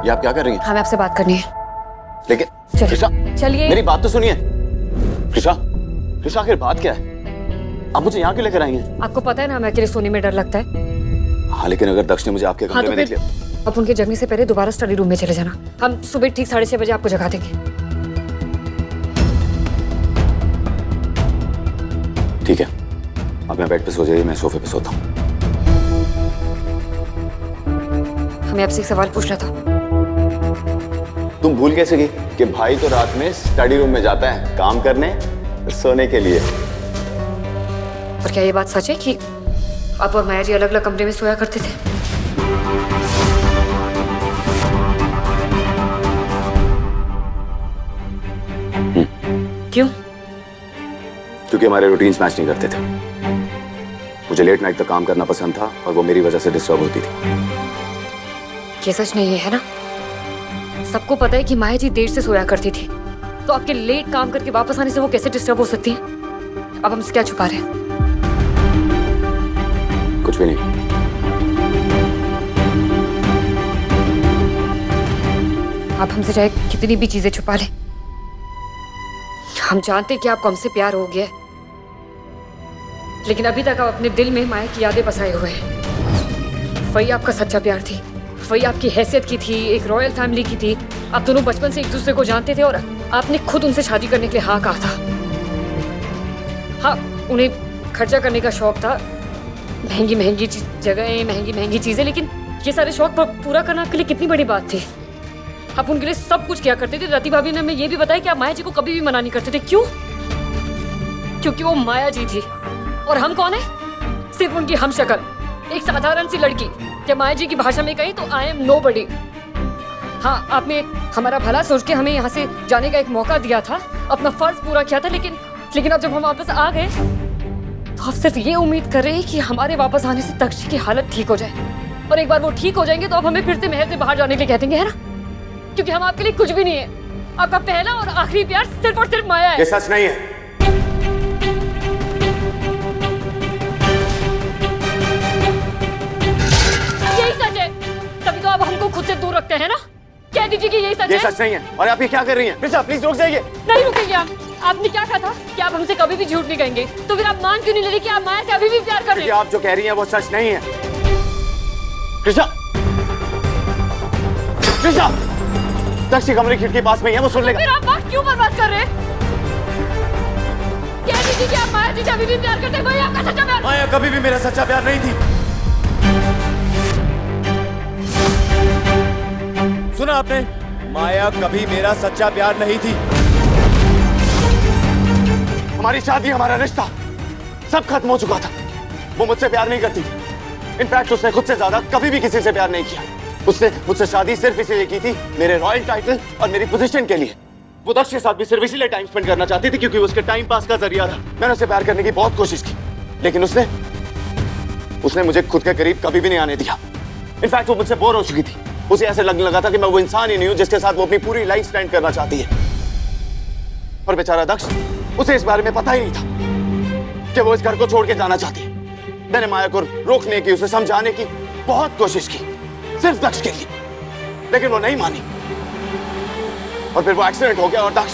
ये आप क्या कर रही हैं? हमें आपसे बात करनी है। लेकिन कृषा, चलिए मेरी बात तो सुनिए। कृषा, कृषा आखिर बात क्या है? आप मुझे यहाँ क्यों लेकर आई हैं? आपको पता है ना, हमें अकेले सोने में डर लगता है। हाँ, लेकिन अगर दक्ष ने मुझे आपके कमरे में देख लिया? आप उनके जगने से पहले दोबारा स्टडी रूम में चले जाना। हम सुबह ठीक 6:30 बजे आपको जगा देंगे। ठीक है, अब मैं बेड पे सो जाइए, मैं सोफे पे सोता हूँ। हमें आपसे एक सवाल पूछना था। तुम भूल कैसे गई कि भाई तो रात में स्टडी रूम में जाता है काम करने, सोने के लिए? और क्या ये बात सच है कि आप और माया जी अलग अलग कमरे में सोया करते थे? क्यों? क्योंकि हमारे रूटीन्स मैच नहीं करते थे। मुझे लेट नाइट तक काम करना पसंद था और वो मेरी वजह से डिस्टर्ब होती थी। ये सच नहीं है ना? सबको पता है कि माया जी देर से सोया करती थी, तो आपके लेट काम करके वापस आने से वो कैसे डिस्टर्ब हो सकती हैं? अब हमसे क्या छुपा रहे हैं? कुछ भी नहीं। आप हमसे चाहे कितनी भी चीजें छुपा लें, हम जानते कि आपको हमसे प्यार हो गया है, लेकिन अभी तक आप अपने दिल में माया की यादें बसाए हुए हैं। वही आपका सच्चा प्यार थी, वही आपकी हैसियत की थी, एक रॉयल फैमिली की थी। आप दोनों बचपन से एक दूसरे को जानते थे और आपने खुद उनसे शादी करने के लिए हाँ कहा था। हाँ, उन्हें खर्चा करने का शौक था, महंगी महंगी जगहें, महंगी महंगी चीजें, लेकिन ये सारे शौक पूरा करना आपके लिए कितनी बड़ी बात थी। आप उनके लिए सब कुछ किया करते थे। रति भाभी ने हमें ये भी बताया कि आप माया जी को कभी भी मना नहीं करते थे। क्यों? क्योंकि वो माया जी थी और हम कौन है? सिर्फ उनकी हमशक्ल, एक साधारण सी लड़की। जब माया जी की भाषा में कही तो आई एम नोबडी। हाँ, आपने हमारा भला सोच के हमें यहाँ से जाने का एक मौका दिया था, अपना फर्ज पूरा किया था, लेकिन अब जब हम वापस आ गए तो आप सिर्फ ये उम्मीद कर रहे हैं कि हमारे वापस आने से दक्ष की हालत ठीक हो जाए, और एक बार वो ठीक हो जाएंगे तो आप हमें फिर से महल से बाहर जाने के लिए कह देंगे, है ना? क्योंकि हम आपके लिए कुछ भी नहीं है। आपका पहला और आखिरी प्यार सिर्फ और सिर्फ माया है। ये सच नहीं है। यही सच है, तभी तो आप हमको खुद से दूर रखते हैं ना? कह दीजिए कि यही सच है। ये सच नहीं है। और आप ये क्या कर रही हैं? कृषा, प्लीज रुक जाइए। नहीं रुकेंगे हम। आपने क्या कहा था कि आप हमसे कभी भी झूठ नहीं कहेंगे, तो फिर आप मान क्यों नहीं ले रही कि आप माया से अभी भी प्यार कर रहे हैं? आप जो कह रही हैं वो सच नहीं है। कृषा, कृषा, दक्ष की कमरे खिड़की के पास में ही है, वो सुन लेगा। फिर आप वक्त क्यों बर्बाद कर रहे हैं? कह दीजिए कि आप माया जी से अभी भी प्यार करते हैं, वही आपका सच्चा प्यार। माया कभी भी मेरा सच्चा प्यार नहीं थी। सुना आपने? माया कभी मेरा सच्चा प्यार नहीं थी। हमारी शादी, हमारा रिश्ता सब खत्म हो चुका था। वो मुझसे प्यार नहीं करती। इनफैक्ट उसने खुद से ज्यादा कभी भी किसी से प्यार नहीं किया। उसने मुझसे शादी सिर्फ इसीलिए की थी, मेरे रॉयल टाइटल और मेरी पोजीशन के लिए। वो दक्ष के साथ भी सिर्फ इसीलिए टाइम स्पेंड करना चाहती थी क्योंकि उसके टाइम पास का जरिया था। मैंने उसे प्यार करने की बहुत कोशिश की, लेकिन उसने मुझे खुद के करीब कभी भी नहीं आने दिया। इनफैक्ट वो मुझसे बोर हो चुकी थी। उसे ऐसे लगने लगा था कि मैं वो इंसान ही नहीं हूं जिसके साथ वो अपनी पूरी लाइफ स्पेंड करना चाहती है। और बेचारा दक्ष, उसे इस बारे में पता ही नहीं था कि वो इस घर को छोड़ के जाना चाहती है। मैंने माया को रोकने की, उसे समझाने की बहुत कोशिश की, सिर्फ दक्ष के लिए, लेकिन वो नहीं मानी। और फिर वो एक्सीडेंट हो गया और दक्ष,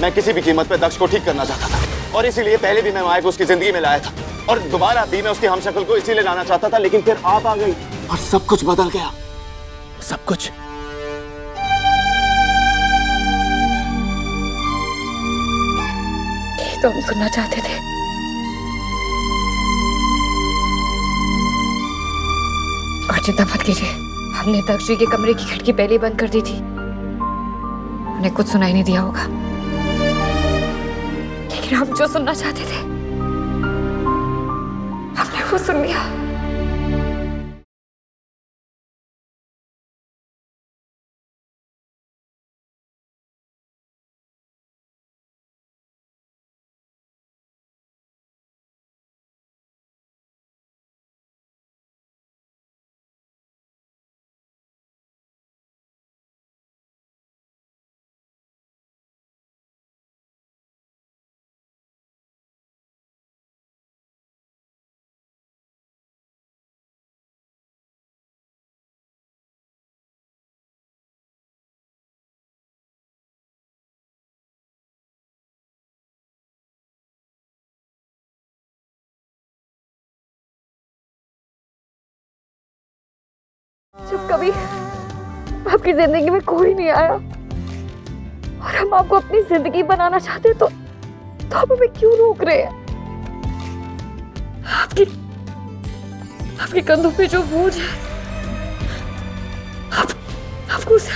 मैं किसी भी कीमत पे दक्ष को ठीक करना चाहता था और इसीलिए पहले भी मैं माया को उसकी जिंदगी में लाया था और दोबारा भी मैं उसकी हमशक्ल को इसीलिए लाना चाहता था, लेकिन फिर आप आ गई और सब कुछ बदल गया। सब कुछ। तो हम सुनना चाहते थे। और चिंता मत कीजिए, हमने दक्ष जी के कमरे की खिड़की पहले ही बंद कर दी थी। उन्हें कुछ सुनाई नहीं दिया होगा, लेकिन हम जो सुनना चाहते थे हमने वो सुन लिया। जब कभी आपकी जिंदगी में कोई नहीं आया और हम आपको अपनी जिंदगी बनाना चाहते तो आप हमें क्यों रोक रहे हैं? आपके कंधों पे जो बोझ है, आपको उसे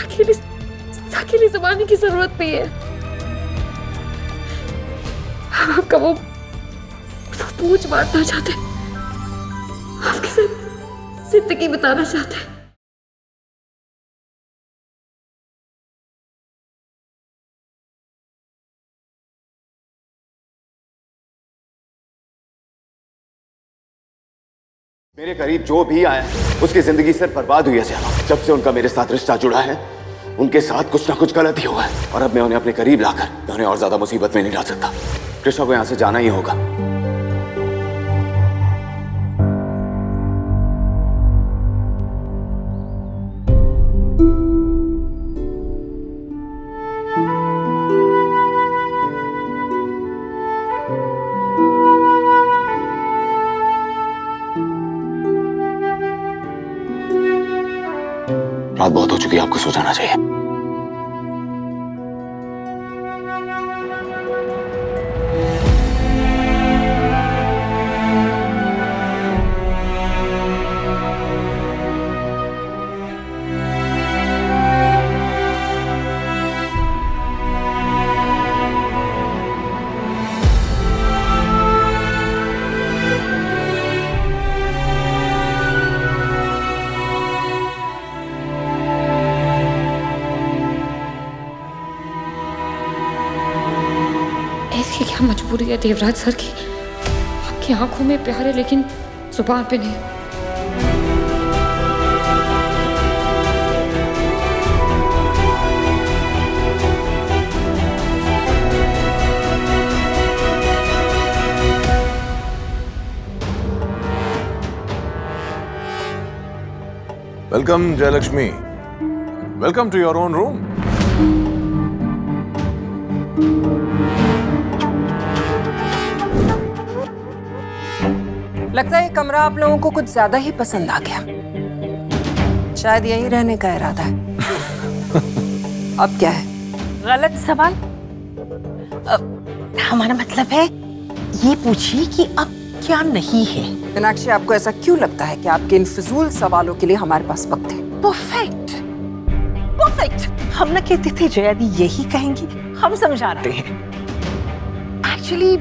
अकेले संभालने की जरूरत नहीं है। हम आपका वो बोझ बांटना चाहते, आपके साथ जिंदगी बिताना चाहते हैं। मेरे करीब जो भी आया उसकी जिंदगी सिर्फ बर्बाद हुई है श्यामा। जब से उनका मेरे साथ रिश्ता जुड़ा है उनके साथ कुछ ना कुछ गलत ही हुआ है और अब मैं उन्हें अपने करीब लाकर मैं उन्हें और ज्यादा मुसीबत में नहीं डाल सकता। कृष्णा को यहां से जाना ही होगा। रात बहुत हो चुकी है, आपको सो जाना चाहिए। ऐसी क्या मजबूरी है देवराज सर की? आपकी आंखों में प्यार है लेकिन जुबान पे नहीं। Welcome Jayalakshmi, welcome to your own room. लगता है ये कमरा आप लोगों को कुछ ज्यादा ही पसंद आ गया। शायद यही रहने का इरादा है। अब क्या है? गलत सवाल। हमारा मतलब है ये पूछिए कि अब क्या नहीं है। मीनाक्षी, आपको ऐसा क्यों लगता है कि आपके इन फिजूल सवालों के लिए हमारे पास वक्त है? Perfect, perfect. हम ना कहते थे जया दी यही कहेंगी, हम समझा रहे हैं। एक्चुअली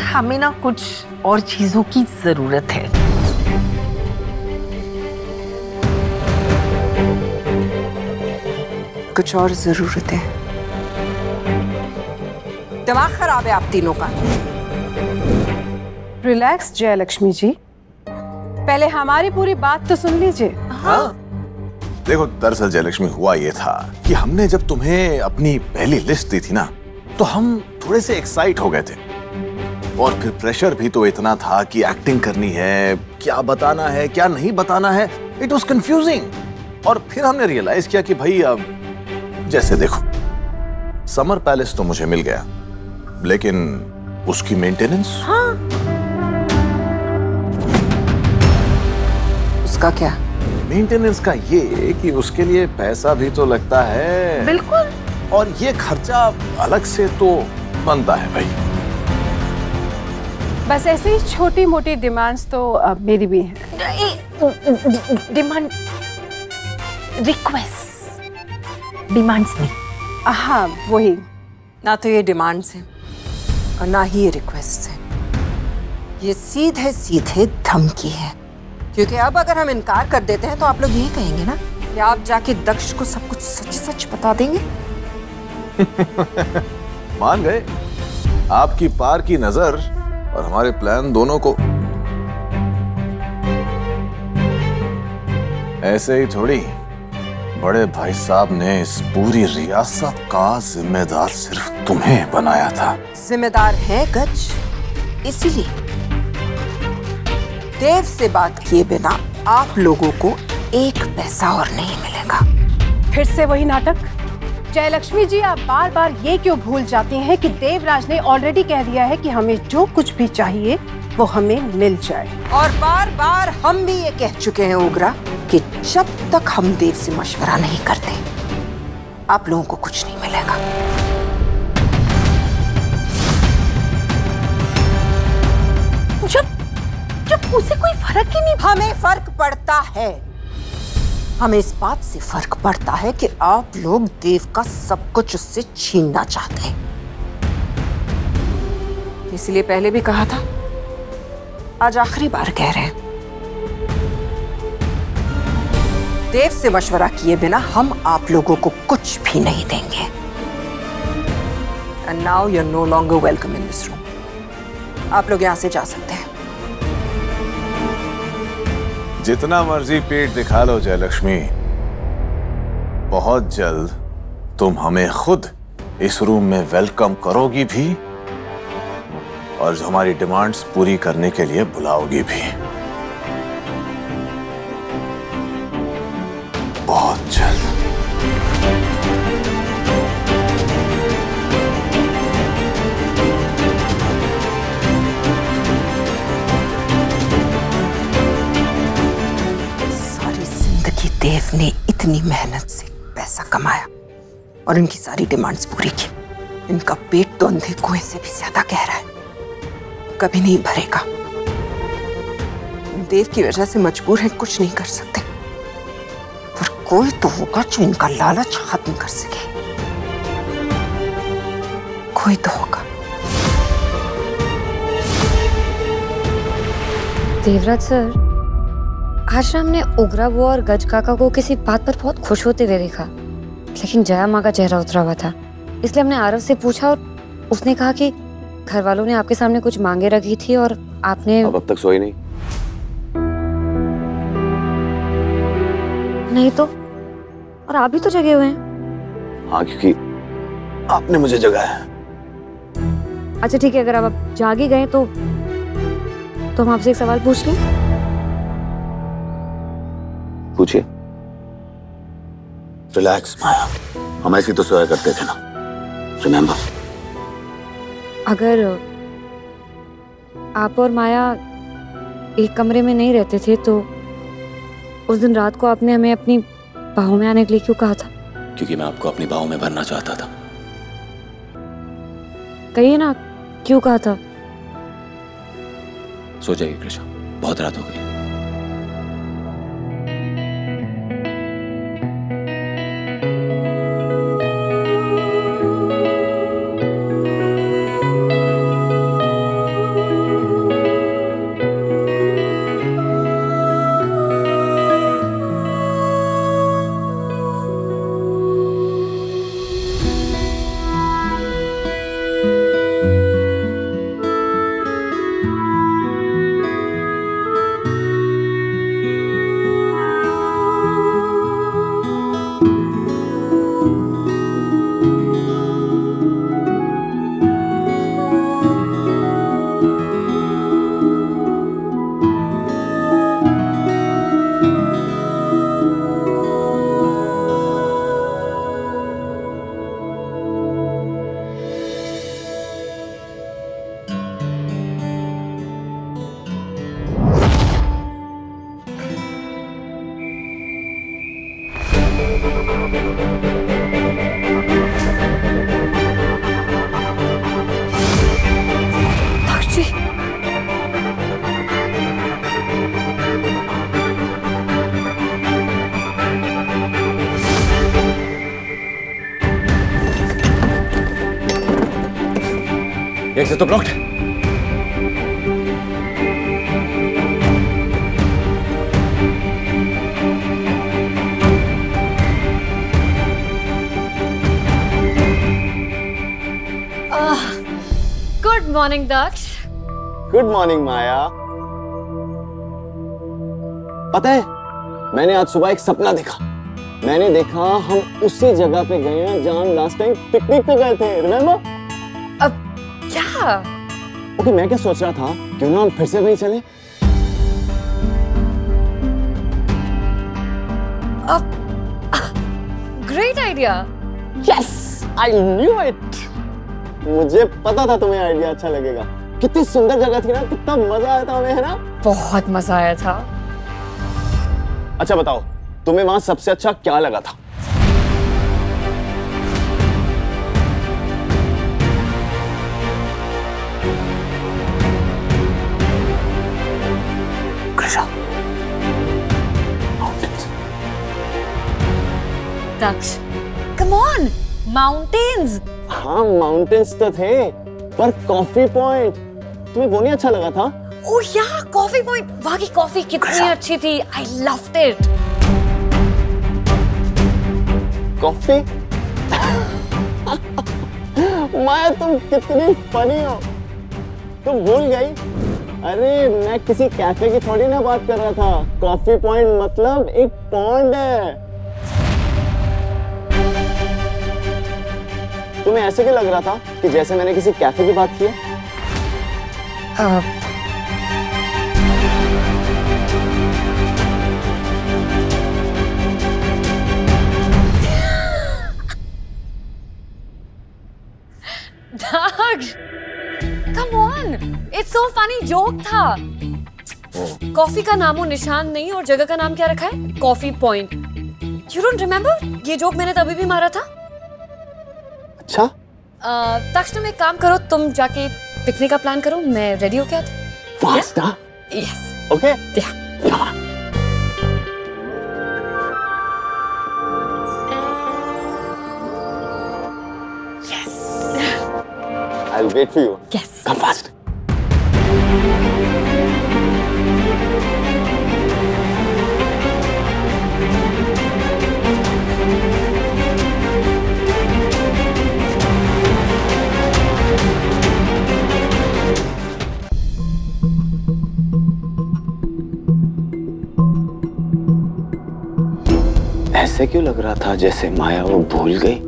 हमें ना कुछ और चीजों की जरूरत है। कुछ और जरूरत है? दिमाग खराब है आप तीनों का। रिलैक्स जयलक्ष्मी जी, पहले हमारी पूरी बात तो सुन लीजिए। हाँ। देखो, दरअसल जयलक्ष्मी हुआ ये था कि हमने जब तुम्हें अपनी पहली लिस्ट दी थी ना तो हम थोड़े से एक्साइट हो गए थे और फिर प्रेशर भी तो इतना था कि एक्टिंग करनी है, क्या बताना है क्या नहीं बताना है। It was confusing. और फिर हमने रियलाइज किया कि भाई अब जैसे देखो, समर पैलेस तो मुझे मिल गया लेकिन उसकी मेंटेनेंस। हाँ। उसका क्या? मेंटेनेंस का ये कि उसके लिए पैसा भी तो लगता है। बिल्कुल। और ये खर्चा अलग से तो बनता है भाई। बस ऐसे ही छोटी मोटी डिमांड्स तो मेरी भी हैं। डिमांड, रिक्वेस्ट, डिमांड्स नहीं। हाँ वही। ना तो ये डिमांड्स हैं और ना ही ये रिक्वेस्ट है। ये सीधे सीधे धमकी है। क्योंकि अब अगर हम इनकार कर देते हैं तो आप लोग यही कहेंगे ना कि आप जाके दक्ष को सब कुछ सच सच बता देंगे। मान गए। आपकी पार की नजर और हमारे प्लान दोनों को ऐसे ही थोड़ी। बड़े भाई साहब ने इस पूरी रियासत का जिम्मेदार सिर्फ तुम्हें बनाया था। जिम्मेदार है गज, इसीलिए देव से बात किए बिना आप लोगों को एक पैसा और नहीं मिलेगा। फिर से वही नाटक। जयलक्ष्मी जी, आप बार बार ये क्यों भूल जाती हैं कि देवराज ने ऑलरेडी कह दिया है कि हमें जो कुछ भी चाहिए वो हमें मिल जाए। और बार बार हम भी ये कह चुके हैं उग्रा कि जब तक हम देव से मशवरा नहीं करते आप लोगों को कुछ नहीं मिलेगा। जब उसे कोई फर्क ही नहीं। हमें फर्क पड़ता है। हमें इस बात से फर्क पड़ता है कि आप लोग देव का सब कुछ उससे छीनना चाहते हैं। इसलिए पहले भी कहा था, आज आखिरी बार कह रहे हैं, देव से मशवरा किए बिना हम आप लोगों को कुछ भी नहीं देंगे। And now you're no longer welcome in this room. आप लोग यहां से जा सकते हैं। जितना मर्जी पेट दिखा लो जयलक्ष्मी, बहुत जल्द तुम हमें खुद इस रूम में वेलकम करोगी भी और जो हमारी डिमांड्स पूरी करने के लिए बुलाओगी भी। बहुत जल्द। सारी जिंदगी देव ने इतनी मेहनत से पैसा कमाया और इनकी सारी डिमांड्स पूरी की। इनका पेट तो अंधे कुएं से भी ज्यादा गहरा है, कभी नहीं भरेगा। देव की वजह से मजबूर है, कुछ नहीं कर सकते, पर कोई तो होगा जो इनका लालच खत्म कर सके। कोई तो होगा। देवराज सर, आज ना हमने उग्रा बुआ और गज काका को किसी बात पर बहुत खुश होते हुए देखा, लेकिन जया माँ का चेहरा उतरा हुआ था। इसलिए हमने आरव से पूछा और उसने कहा कि घर वालों ने आपके सामने कुछ मांगे रखी थी और आपने अब तक सोई नहीं? नहीं तो, और आप भी तो जगे हुए हैं। हाँ, क्योंकि आपने मुझे जगाया। अच्छा ठीक है, अगर आप जाग ही गए तो हम आपसे एक सवाल पूछ लें। पूछिए। रिलैक्स माया, हम ऐसे तो सोया करते थे ना, रिमेम्बर। अगर आप और माया एक कमरे में नहीं रहते थे तो उस दिन रात को आपने हमें अपनी बाहों में आने के लिए क्यों कहा था? क्योंकि मैं आपको अपनी बाहों में भरना चाहता था। कहिए ना, क्यों कहा था? सो जाइए कृष्णा, बहुत रात हो गई। एग्जिट तो ब्लॉक्ड है। गुड मॉर्निंग दक्ष। गुड मॉर्निंग माया। पता है, मैंने आज सुबह एक सपना देखा। मैंने देखा हम उसी जगह पे गए हैं जहां हम लास्ट टाइम पिकनिक पे गए थे, रिमेम्बर? अब क्या? ओके, मैं क्या सोच रहा था, क्यों ना हम फिर से वहीं चले? Great idea. Yes, I knew it. मुझे पता था तुम्हें आइडिया अच्छा लगेगा। कितनी सुंदर जगह थी ना, कितना मजा आया था हमें, है ना? बहुत मजा आया था। अच्छा बताओ, तुम्हें वहां सबसे अच्छा क्या लगा था? दक्ष, कम ऑन, माउंटेन्स। हाँ माउंटेन्स तो थे, पर कॉफी पॉइंट तुम्हें वो नहीं अच्छा लगा था? ओह या, कॉफी पॉइंट, वहाँ की कॉफी कितनी अच्छी थी। I loved it. कॉफी? माया तुम कितनी फनी हो, तुम भूल गई? अरे मैं किसी कैफे की थोड़ी ना बात कर रहा था। कॉफी पॉइंट मतलब एक पॉन्ड है। तुम्हें ऐसे क्यों लग रहा था कि जैसे मैंने किसी कैफे की बात की है? Daksh, come on, it's so funny, joke था। कॉफी का नामो निशान नहीं और जगह का नाम क्या रखा है? Coffee point. You don't remember? ये जोक मैंने तभी भी मारा था। अच्छा। दक्ष, तुम एक काम करो, तुम जाके पिकनिक का प्लान करो, मैं रेडी होके आती हूँ। Fast? Yes. Okay. I'll wait for you. Yes. Come fast. ऐसे क्यों लग रहा था जैसे माया वो भूल गई?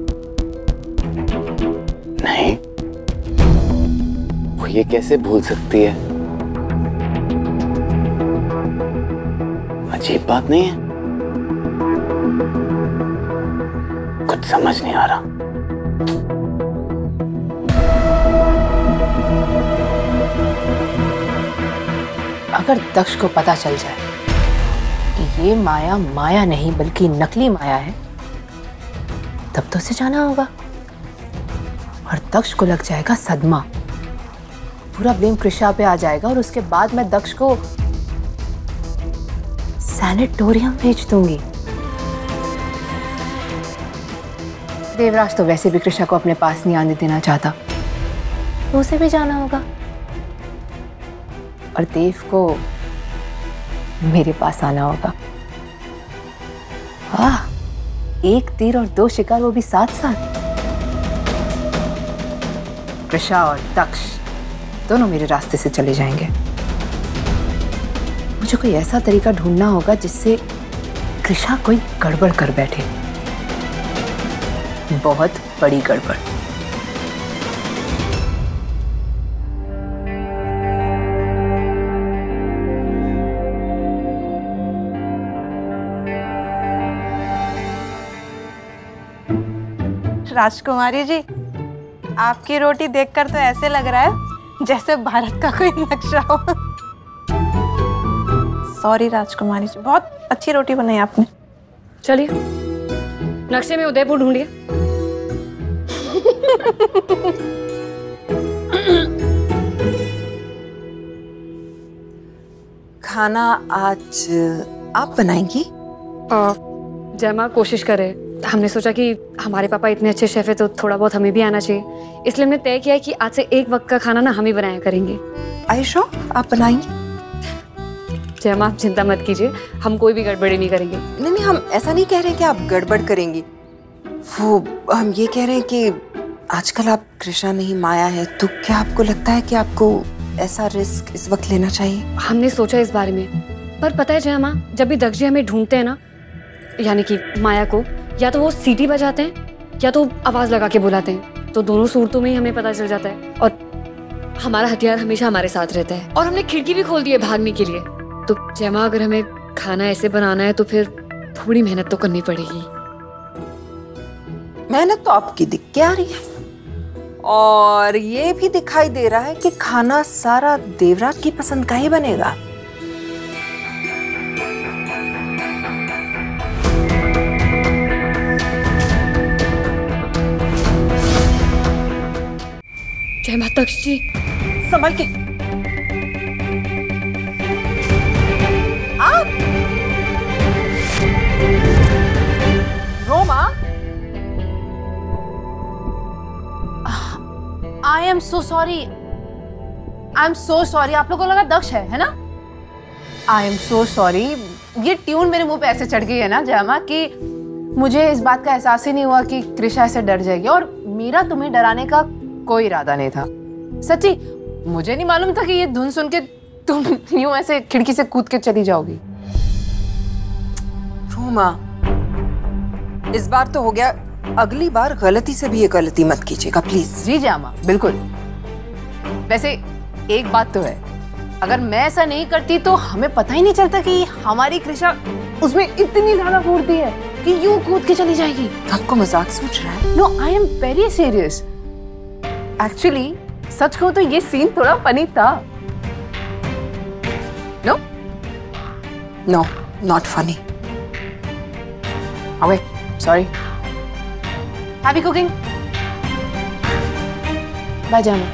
नहीं, वो ये कैसे भूल सकती है? अजीब बात नहीं है? कुछ समझ नहीं आ रहा। अगर दक्ष को पता चल जाए कि ये माया माया नहीं बल्कि नकली माया है, तब तो उसे जाना होगा और दक्ष को लग जाएगा सदमा। पूरा ब्लेम कृषा पे आ जाएगा और उसके बाद मैं दक्ष को सैनिटोरियम भेज दूंगी। देवराज तो वैसे भी कृषा को अपने पास नहीं आने देना चाहता, तो उसे भी जाना होगा और देव को मेरे पास आना होगा। वाह, एक तीर और दो शिकार, वो भी साथ साथ। कृषा और दक्ष दोनों मेरे रास्ते से चले जाएंगे। मुझे कोई ऐसा तरीका ढूंढना होगा जिससे कृषा कोई गड़बड़ कर बैठे, बहुत बड़ी गड़बड़। राजकुमारी जी, आपकी रोटी देखकर तो ऐसे लग रहा है जैसे भारत का कोई नक्शा हो। सॉरी राजकुमारी जी, बहुत अच्छी रोटी बनाई आपने। चलिए, नक्शे में उदयपुर ढूंढिए। खाना आज आप बनाएंगी? जय माँ, कोशिश करे। हमने सोचा कि हमारे पापा इतने अच्छे शेफ है तो थोड़ा बहुत हमें भी आना चाहिए, इसलिए हमने तय किया कि आज से एक वक्त का खाना ना हम ही बनाया करेंगे। आयशा, आप बनाएंगी? जय माँ, चिंता मत कीजिए, हम कोई भी गड़बड़ी नहीं करेंगे। नहीं नहीं, हम ऐसा नहीं कह रहे कि आप गड़बड़ करेंगी। वो हम ये कह रहे हैं कि आजकल आप कृष्णा नहीं माया है, तो क्या आपको लगता है कि आपको ऐसा रिस्क इस वक्त लेना चाहिए? हमने सोचा इस बारे में, पर पता है जय माँ, जब भी दक्ष जी हमें ढूंढते हैं ना, यानी कि माया को, या तो वो सीटी बजाते हैं या तो आवाज लगा के बुलाते हैं, तो दोनों सूरतों में ही हमें पता चल जाता है। और हमारा हथियार हमेशा हमारे साथ रहता है, और हमने खिड़की भी खोल दी है भागने के लिए। तो जय माँ, अगर हमें खाना ऐसे बनाना है तो फिर थोड़ी मेहनत तो करनी पड़ेगी। मेहनत तो आपकी दिख के आ रही है, और ये भी दिखाई दे रहा है कि खाना सारा देवराज की पसंद का ही बनेगा। जय माता जी। संभल के। आप Roma, I am so sorry, आप लोगों को लगा दक्ष है ना? I am so sorry. ये ट्यून मेरे मुंह पे ऐसे चढ़ गई है ना जयमा कि मुझे इस बात का एहसास ही नहीं हुआ कि कृषा ऐसे डर जाएगी, और मेरा तुम्हें डराने का कोई इरादा नहीं था। सच्ची मुझे नहीं मालूम था कि ये धुन सुन के तुम यूं ऐसे खिड़की से कूद के चली जाओगी। रोमा, इस बार तो हो गया, अगली बार गलती से भी ये गलती मत कीजिएगा प्लीज। जी जयमा, बिल्कुल। वैसे एक बात तो है, अगर मैं ऐसा नहीं करती तो हमें पता ही नहीं चलता कि हमारी कृषा उसमें इतनी ज्यादा फूर्ती है कि यूं कूद के चली जाएगी। आपको मजाक सूझ रहा है? No, I am very serious. Actually सच कहूं तो ये सीन थोड़ा फनी था। No no, not funny. Okay, sorry. Happy cooking. Bye जाना।